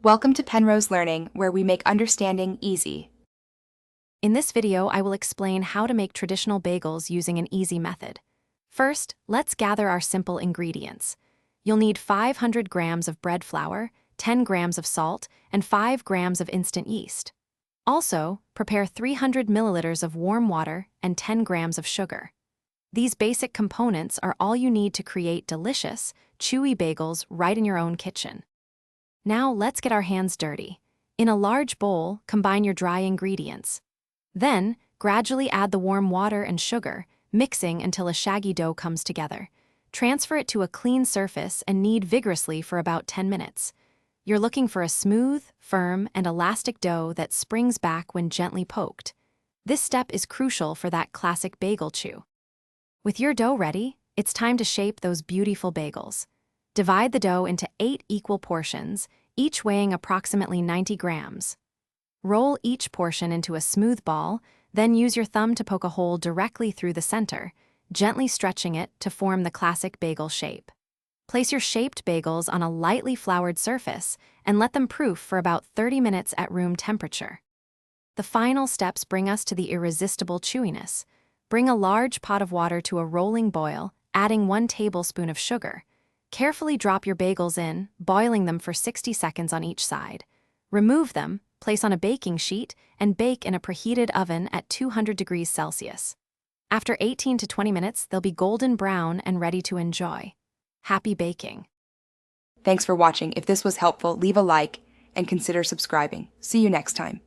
Welcome to Penrose Learning, where we make understanding easy. In this video, I will explain how to make traditional bagels using an easy method. First, let's gather our simple ingredients. You'll need 500 grams of bread flour, 10 grams of salt, and 5 grams of instant yeast. Also, prepare 300 milliliters of warm water and 10 grams of sugar. These basic components are all you need to create delicious, chewy bagels right in your own kitchen. Now let's get our hands dirty. In a large bowl, combine your dry ingredients. Then, gradually add the warm water and sugar, mixing until a shaggy dough comes together. Transfer it to a clean surface and knead vigorously for about 10 minutes. You're looking for a smooth, firm, and elastic dough that springs back when gently poked. This step is crucial for that classic bagel chew. With your dough ready, it's time to shape those beautiful bagels. Divide the dough into 8 equal portions, each weighing approximately 90 grams. Roll each portion into a smooth ball, then use your thumb to poke a hole directly through the center, gently stretching it to form the classic bagel shape. Place your shaped bagels on a lightly floured surface and let them proof for about 30 minutes at room temperature. The final steps bring us to the irresistible chewiness. Bring a large pot of water to a rolling boil, adding 1 tablespoon of sugar. Carefully drop your bagels in, boiling them for 60 seconds on each side. Remove them, place on a baking sheet, and bake in a preheated oven at 200 degrees Celsius. After 18 to 20 minutes, they'll be golden brown and ready to enjoy. Happy baking! Thanks for watching. If this was helpful, leave a like and consider subscribing. See you next time.